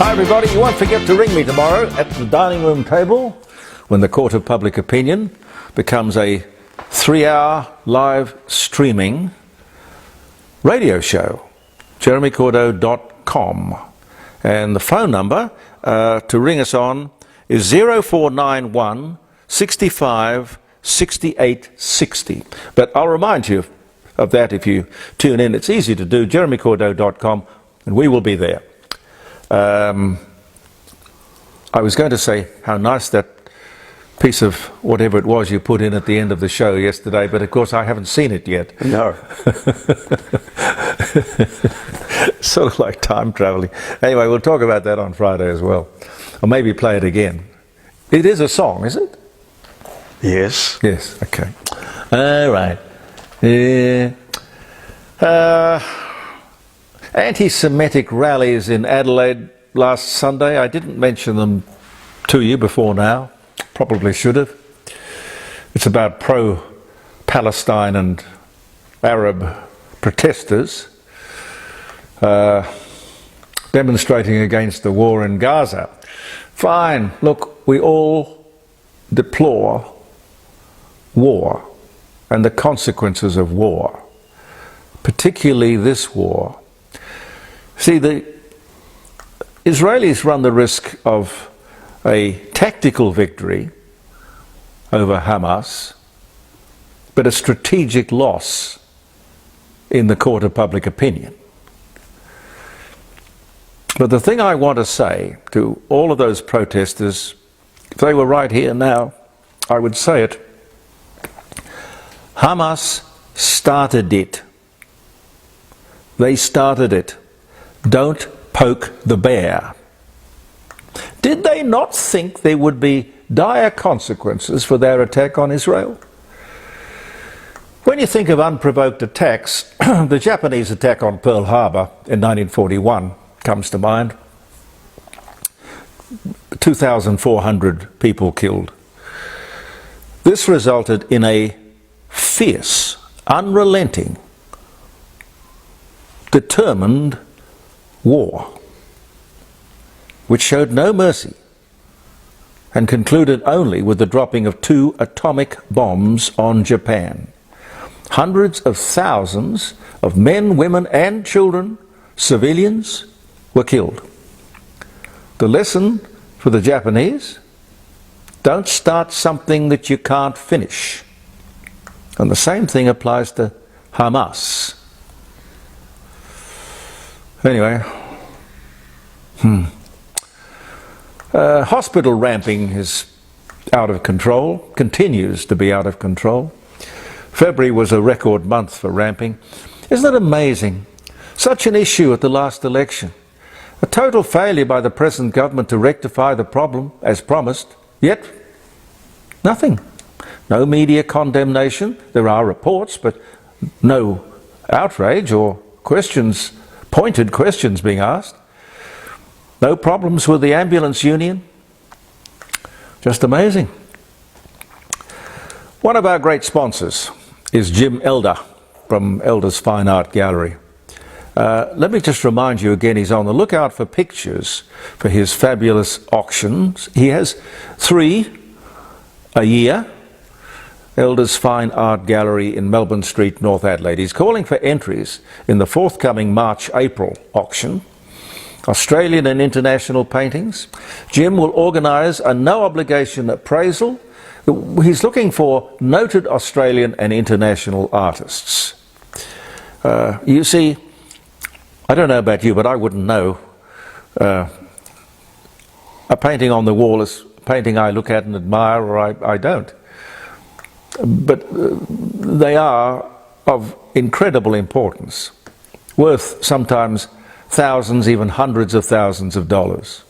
Hi everybody, you won't forget to ring me tomorrow at the dining room table when the Court of Public Opinion becomes a 3-hour live streaming radio show. JeremyCordeaux.com. And the phone number to ring us on is 0491 65 68 60. But I'll remind you of that if you tune in. It's easy to do, JeremyCordeaux.com, and we will be there. I was going to say how nice that piece of whatever it was you put in at the end of the show yesterday, but of course I haven't seen it yet. No. Sort of like time traveling. Anyway, we'll talk about that on Friday as well. Or maybe play it again. It is a song, is it? Yes. Yes, okay. All right. Anti-Semitic rallies in Adelaide last Sunday. I didn't mention them to you before now. Probably should have. It's about pro-Palestine and Arab protesters demonstrating against the war in Gaza. Fine. Look, we all deplore war and the consequences of war, particularly this war. See, the Israelis run the risk of a tactical victory over Hamas, but a strategic loss in the court of public opinion. But the thing I want to say to all of those protesters, if they were right here now, I would say it. Hamas started it. They started it. Don't poke the bear. Did they not think there would be dire consequences for their attack on Israel? When you think of unprovoked attacks, the Japanese attack on Pearl Harbor in 1941 comes to mind. 2,400 people killed. This resulted in a fierce, unrelenting, determined war, which showed no mercy and concluded only with the dropping of 2 atomic bombs on Japan. Hundreds of thousands of men, women and children, civilians, were killed. The lesson for the Japanese: don't start something that you can't finish. And the same thing applies to Hamas. Anyway, hospital ramping is out of control, continues to be out of control. February was a record month for ramping. Isn't it amazing? Such an issue at the last election. A total failure by the present government to rectify the problem as promised, yet nothing. No media condemnation. There are reports, but no outrage or questions, pointed questions being asked. No problems with the ambulance union. Just amazing. One of our great sponsors is Jim Elder from Elder's Fine Art Gallery. Let me just remind you again, he's on the lookout for pictures for his fabulous auctions. He has 3 a year. Elder's Fine Art Gallery in Melbourne Street, North Adelaide. He's calling for entries in the forthcoming March-April auction. Australian and international paintings. Jim will organise a no-obligation appraisal. He's looking for noted Australian and international artists. You see, I don't know about you, but I wouldn't know. A painting on the wall is a painting I look at and admire, or I don't. But they are of incredible importance, worth sometimes thousands, even hundreds of thousands of dollars.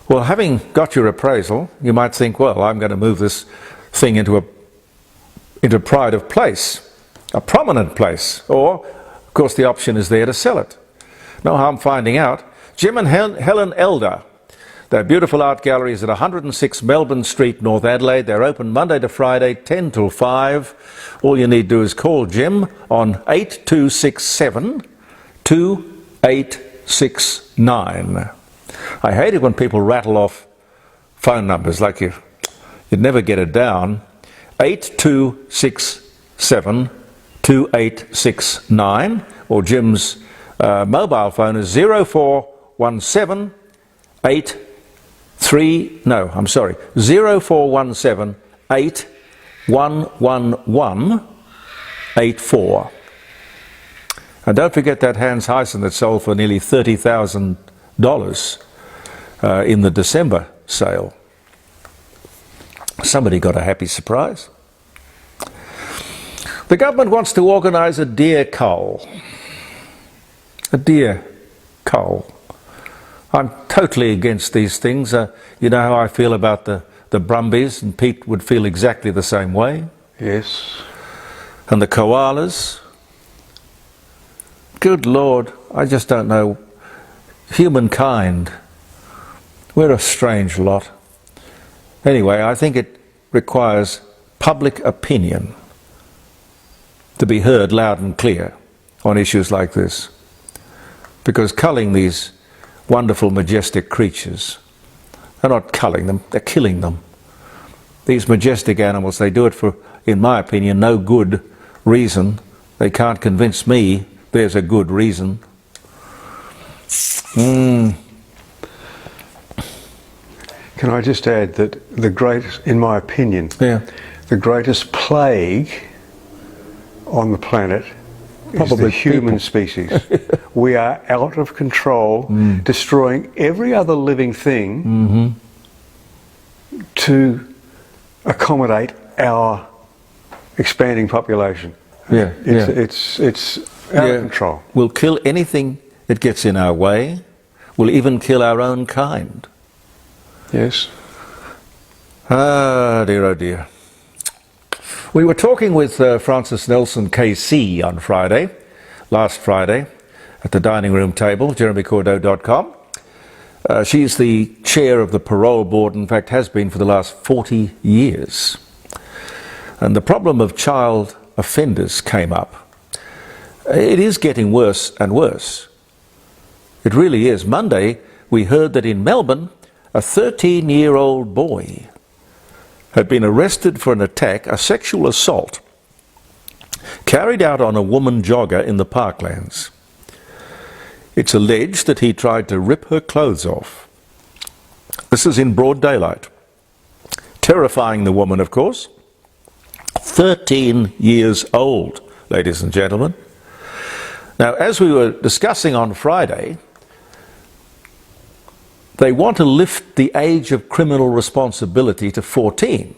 Well, having got your appraisal, you might think, well, I'm going to move this thing into pride of place, a prominent place, or, of course, the option is there to sell it. No harm finding out. Jim and Helen Elder, their beautiful art gallery is at 106 Melbourne Street, North Adelaide. They're open Monday to Friday, 10 till 5. All you need to do is call Jim on 8267 2869. I hate it when people rattle off phone numbers like you'd never get it down. 8267 2869, or Jim's mobile phone is 0417 0417 811184. And don't forget that Hans Hyson that sold for nearly $30,000 in the December sale. Somebody got a happy surprise. The government wants to organise a deer cull. A deer cull. I'm totally against these things. You know how I feel about the Brumbies, and Pete would feel exactly the same way. Yes. And the koalas. Good Lord, I just don't know. Humankind, we're a strange lot. Anyway, I think it requires public opinion to be heard loud and clear on issues like this. Because culling these wonderful, majestic creatures, they're not culling them, they're killing them. These majestic animals, they do it for, in my opinion, no good reason. They can't convince me there's a good reason. Can I just add that the greatest, in my opinion, the greatest plague on the planet is the human species. We are out of control, destroying every other living thing to accommodate our expanding population. It's out of control. We'll kill anything that gets in our way. We'll even kill our own kind. Yes. Ah, dear, oh dear. We were talking with Frances Nelson KC on Friday, last Friday, at the dining room table, jeremycordeaux.com. She's the chair of the parole board, in fact has been for the last 40 years. And the problem of child offenders came up. It is getting worse and worse. It really is. Monday, we heard that in Melbourne, a 13-year-old boy had been arrested for an attack, a sexual assault, carried out on a woman jogger in the Parklands. It's alleged that he tried to rip her clothes off. This is in broad daylight. Terrifying the woman, of course. 13 years old, ladies and gentlemen. Now, as we were discussing on Friday, they want to lift the age of criminal responsibility to 14.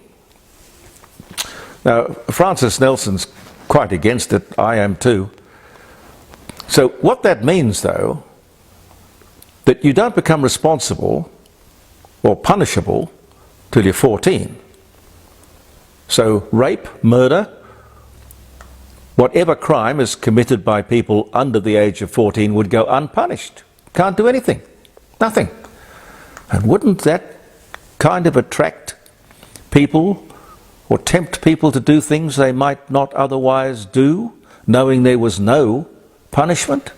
Now, Frances Nelson's quite against it. I am too. So what that means, though, that you don't become responsible or punishable till you're 14. So rape, murder, whatever crime is committed by people under the age of 14 would go unpunished. Can't do anything. Nothing. And wouldn't that kind of attract people or tempt people to do things they might not otherwise do, knowing there was no punishment?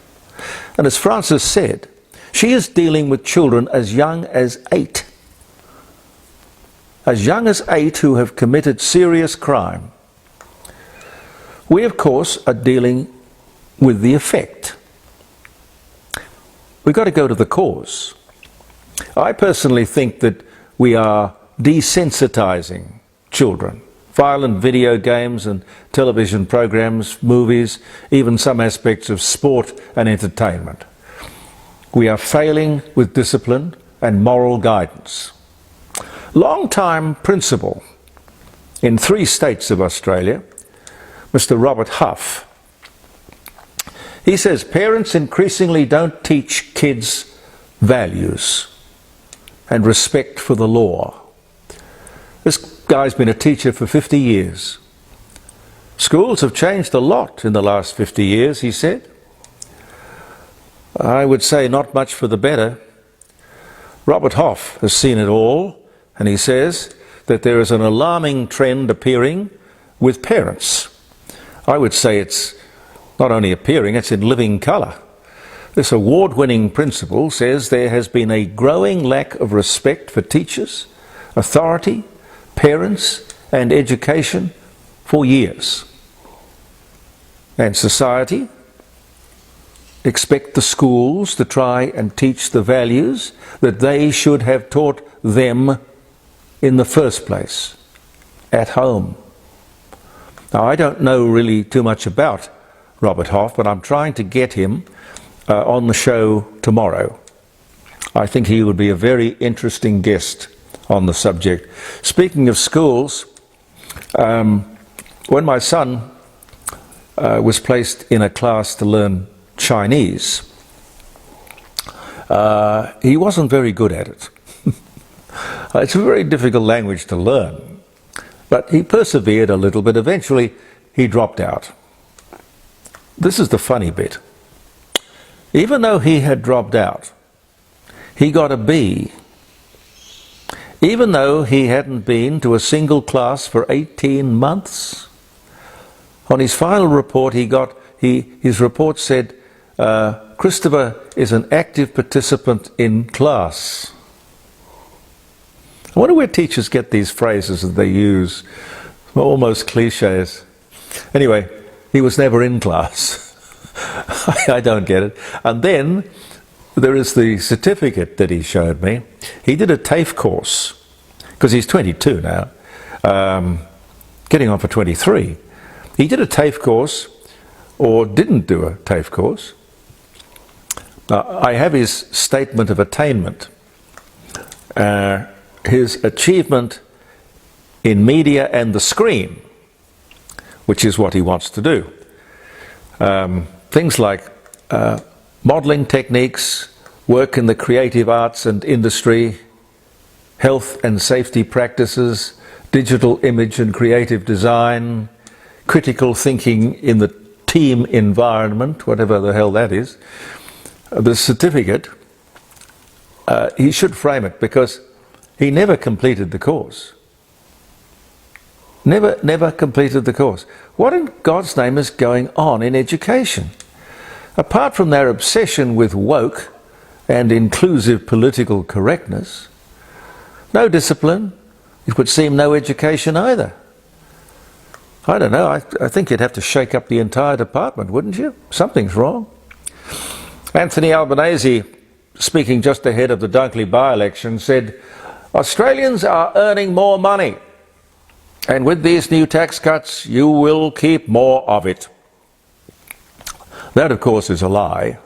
And as Frances said, she is dealing with children as young as 8. As young as 8 who have committed serious crime. We, of course, are dealing with the effect. We've got to go to the cause. I personally think that we are desensitizing children. Violent video games and television programs, movies, even some aspects of sport and entertainment. We are failing with discipline and moral guidance. Long-time principal in 3 states of Australia, Mr. Robert Huff, he says parents increasingly don't teach kids values and respect for the law. This guy's been a teacher for 50 years. Schools have changed a lot in the last 50 years, he said. I would say not much for the better. Robert Huff has seen it all, and he says that there is an alarming trend appearing with parents. I would say it's not only appearing, it's in living colour. This award-winning principle says there has been a growing lack of respect for teachers, authority, parents and education for years. And society expect the schools to try and teach the values that they should have taught them in the first place, at home. Now, I don't know really too much about Robert Hoff, but I'm trying to get him on the show tomorrow. I think he would be a very interesting guest on the subject. Speaking of schools, when my son was placed in a class to learn Chinese, he wasn't very good at it. It's a very difficult language to learn, but he persevered a little bit. Eventually he dropped out. This is the funny bit. Even though he had dropped out, he got a B. Even though he hadn't been to a single class for 18 months. On his final report, his report said, Christopher is an active participant in class. I wonder where teachers get these phrases that they use, almost cliches. Anyway, he was never in class. I don't get it. And then there is the certificate that he showed me. He did a TAFE course, because he's 22 now, getting on for 23. He did a TAFE course, or didn't do a TAFE course. I have his statement of attainment. His achievement in media and the screen, which is what he wants to do. Things like modelling techniques, work in the creative arts and industry, health and safety practices, digital image and creative design, critical thinking in the team environment, whatever the hell that is. The certificate, he should frame it, because he never completed the course. Never completed the course. What in God's name is going on in education? Apart from their obsession with woke and inclusive political correctness, no discipline, it would seem no education either. I don't know, I think you'd have to shake up the entire department, wouldn't you? Something's wrong. Anthony Albanese, speaking just ahead of the Dunkley by-election, said, Australians are earning more money, and with these new tax cuts, you will keep more of it. That, of course, is a lie.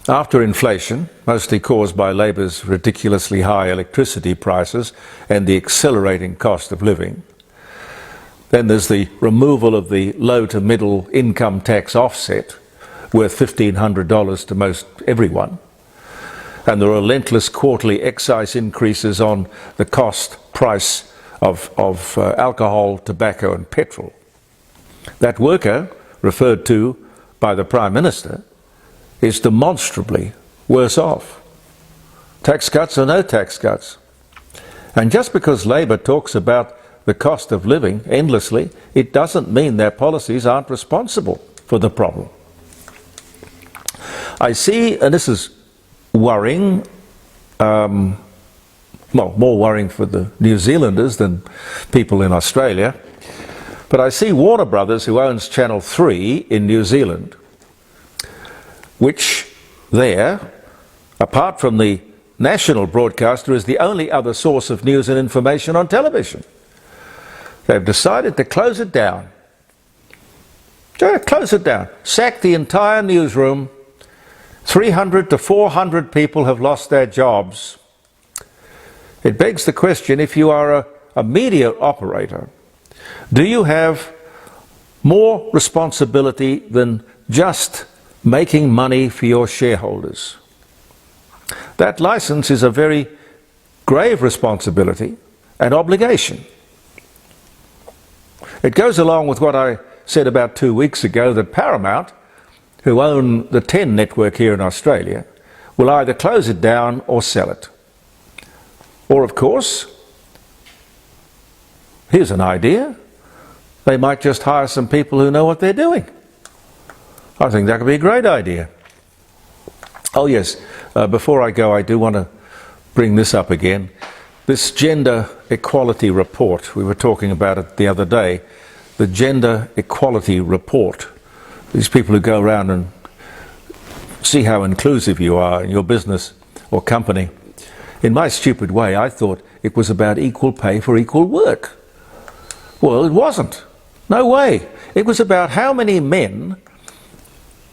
After inflation, mostly caused by Labor's ridiculously high electricity prices and the accelerating cost of living, then there's the removal of the low to middle income tax offset, worth $1,500 to most everyone, and the relentless quarterly excise increases on the price of alcohol, tobacco and petrol. That worker, referred to by the Prime Minister, is demonstrably worse off. Tax cuts or no tax cuts. And just because Labor talks about the cost of living endlessly, it doesn't mean their policies aren't responsible for the problem. I see, and this is worrying, well, more worrying for the New Zealanders than people in Australia, but I see Warner Brothers, who owns Channel 3 in New Zealand, which there, apart from the national broadcaster, is the only other source of news and information on television. They've decided to close it down. Close it down. Sack the entire newsroom. 300 to 400 people have lost their jobs. It begs the question, if you are a media operator, do you have more responsibility than just making money for your shareholders? That license is a very grave responsibility and obligation. It goes along with what I said about 2 weeks ago, that Paramount, who own the 10 network here in Australia, will either close it down or sell it. Or, of course, here's an idea, they might just hire some people who know what they're doing. I think that could be a great idea. Oh yes, before I go, I do want to bring this up again. This gender equality report, we were talking about it the other day, the gender equality report. These people who go around and see how inclusive you are in your business or company. In my stupid way, I thought it was about equal pay for equal work. Well, it wasn't. No way. It was about how many men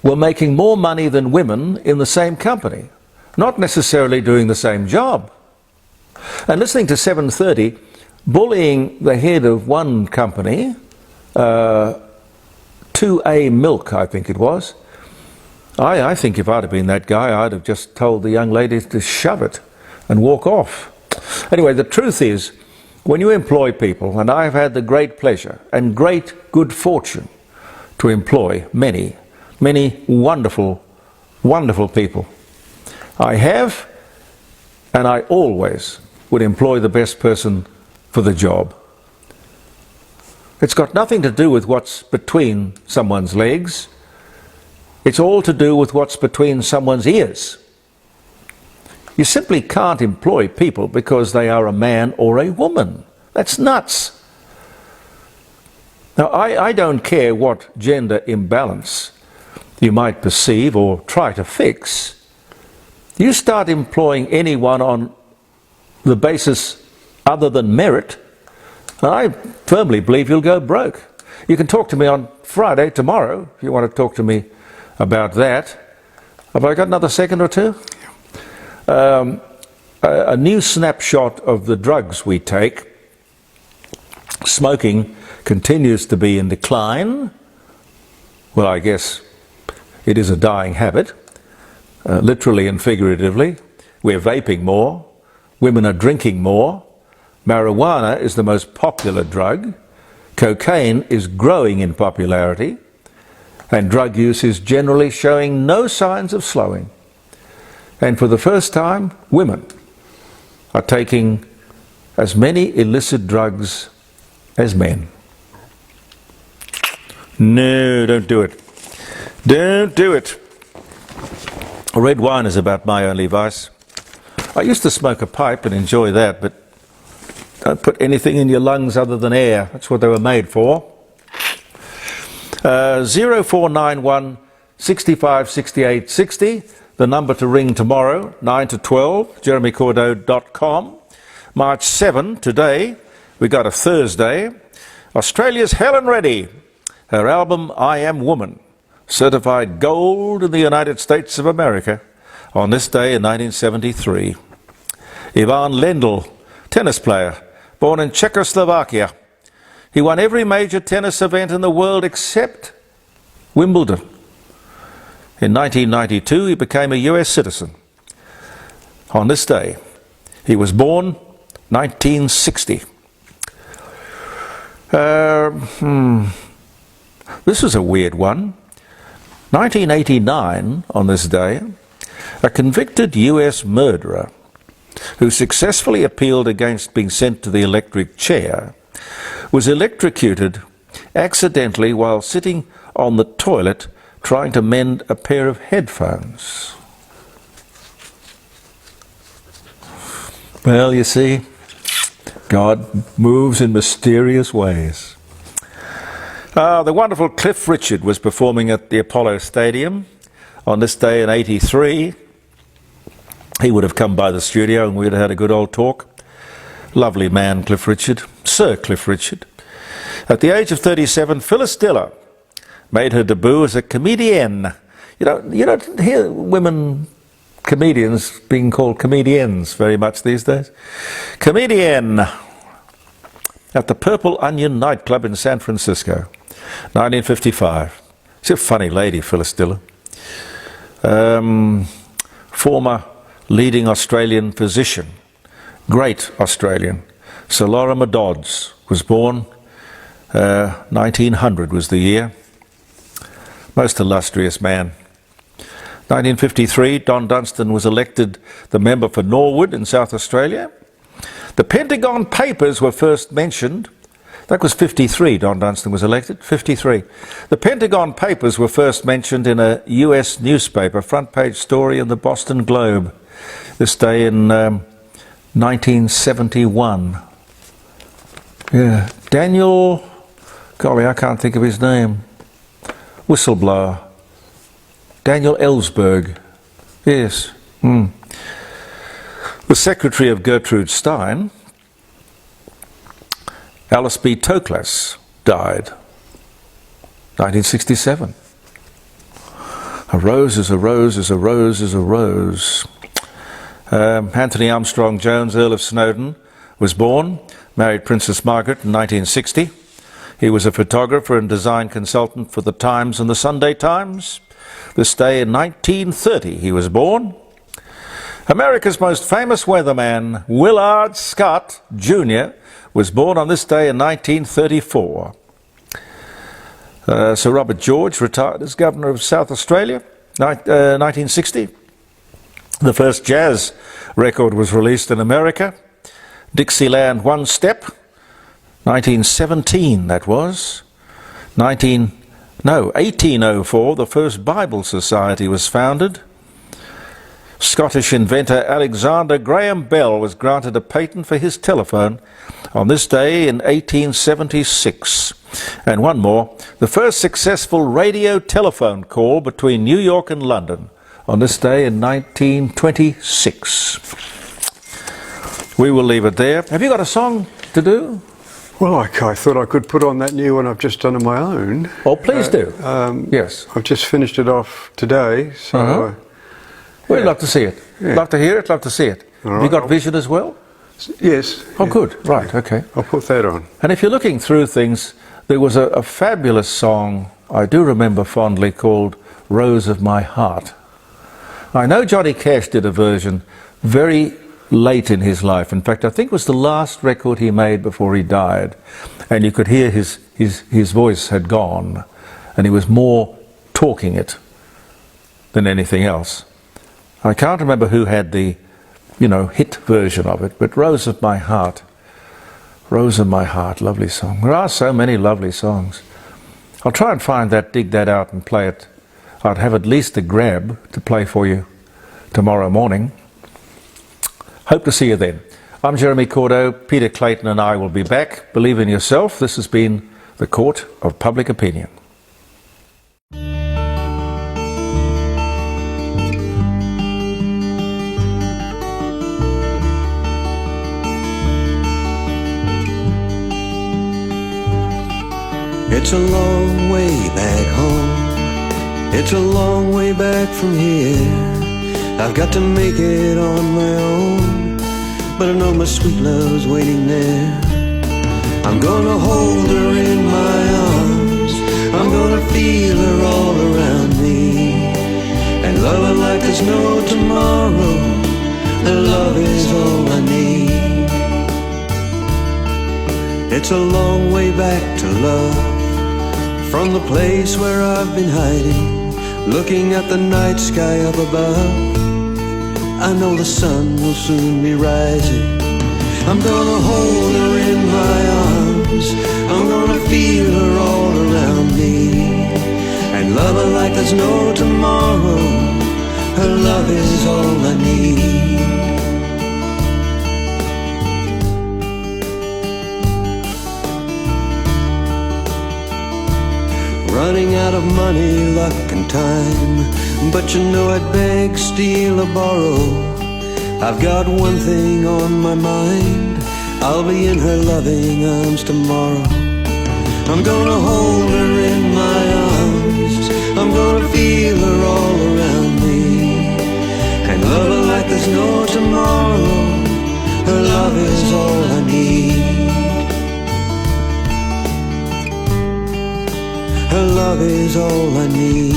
were making more money than women in the same company, not necessarily doing the same job. And listening to 730, bullying the head of one company, 2A Milk, I think it was, I think if I'd have been that guy, I'd have just told the young lady to shove it and walk off. Anyway, the truth is, when you employ people, and I have had the great pleasure and great good fortune to employ many wonderful, wonderful people, I have, and I always would employ the best person for the job. It's got nothing to do with what's between someone's legs. It's all to do with what's between someone's ears. You simply can't employ people because they are a man or a woman. That's nuts. Now, I don't care what gender imbalance you might perceive or try to fix. You start employing anyone on the basis other than merit, I firmly believe you'll go broke. You can talk to me on Friday, tomorrow, if you want to talk to me about that. Have I got another second or two? A new snapshot of the drugs we take. Smoking continues to be in decline. Well, I guess it is a dying habit, literally and figuratively. We're vaping more. Women are drinking more. Marijuana is the most popular drug. Cocaine is growing in popularity. And drug use is generally showing no signs of slowing. And for the first time, women are taking as many illicit drugs as men. No, don't do it. Don't do it. Red wine is about my only vice. I used to smoke a pipe and enjoy that, but don't put anything in your lungs other than air. That's what they were made for. 0491 65 68 60, the number to ring tomorrow, 9 to 12, jeremycordeaux.com. March 7, today, we got a Thursday. Australia's Helen Reddy, her album I Am Woman, certified gold in the United States of America on this day in 1973. Ivan Lendl, tennis player, born in Czechoslovakia. He won every major tennis event in the world except Wimbledon. In 1992, he became a US citizen. On this day, he was born 1960. This is a weird one. 1989, on this day, a convicted US murderer who successfully appealed against being sent to the electric chair was electrocuted accidentally while sitting on the toilet trying to mend a pair of headphones. Well, you see, God moves in mysterious ways. The wonderful Cliff Richard was performing at the Apollo Stadium on this day in '83. He would have come by the studio and we'd have had a good old talk. Lovely man, Cliff Richard, Sir Cliff Richard. At the age of 37, Phyllis Diller made her debut as a comedienne. You don't hear women comedians being called comedians very much these days. Comedienne at the Purple Onion nightclub in San Francisco, 1955. She's a funny lady, Phyllis Diller. Former leading Australian physician, great Australian, Sir Lorimer Dodds was born, 1900 was the year. Most illustrious man. 1953, Don Dunstan was elected the member for Norwood in South Australia. The Pentagon Papers were first mentioned That was 53, Don Dunstan was elected, 53. The Pentagon Papers were first mentioned in a US newspaper, front page story in the Boston Globe, this day in 1971. Yeah, Daniel, golly, I can't think of his name, whistleblower, Daniel Ellsberg, yes. The secretary of Gertrude Stein, Alice B. Toklas, died, 1967. A rose is a rose is a rose is a rose. Anthony Armstrong Jones, Earl of Snowdon, was born, married Princess Margaret in 1960. He was a photographer and design consultant for the Times and the Sunday Times. This day in 1930 he was born. America's most famous weatherman, Willard Scott, Jr., was born on this day in 1934. Sir Robert George retired as Governor of South Australia, 1960. The first jazz record was released in America, Dixieland One Step, 1917 that was. 1804, the first Bible Society was founded. Scottish inventor Alexander Graham Bell was granted a patent for his telephone on this day in 1876. And one more, the first successful radio telephone call between New York and London on this day in 1926. We will leave it there. Have you got a song to do? Well, I thought I could put on that new one I've just done on my own. Oh, please do. Yes. I've just finished it off today, so... We'd love to see it. Yeah. Love to hear it, love to see it. Have you got vision as well? Yes. Oh, yeah. good. Right, okay. I'll put that on. And if you're looking through things, there was a fabulous song I do remember fondly called Rose of My Heart. I know Johnny Cash did a version very late in his life. In fact, I think it was the last record he made before he died. And you could hear his voice had gone, and he was more talking it than anything else. I can't remember who had the, hit version of it, but Rose of My Heart, lovely song. There are so many lovely songs. I'll try and find that, dig that out and play it. I'd have at least a grab to play for you tomorrow morning. Hope to see you then. I'm Jeremy Cordeaux. Peter Clayton and I will be back. Believe in yourself. This has been the Court of Public Opinion. It's a long way back home. It's a long way back from here. I've got to make it on my own, but I know my sweet love's waiting there. I'm gonna hold her in my arms, I'm gonna feel her all around me, and love her like there's no tomorrow. Her love is all I need. It's a long way back to love, from the place where I've been hiding, looking at the night sky up above. I know the sun will soon be rising. I'm gonna hold her in my arms, I'm gonna feel her all around me, and love her like there's no tomorrow. Her love is all I need. Running out of money, luck and time, but you know I'd beg, steal or borrow. I've got one thing on my mind, I'll be in her loving arms tomorrow. I'm gonna hold her in my arms, I'm gonna feel her all around me, and love her like there's no tomorrow. Her love is all I need. Her love is all I need.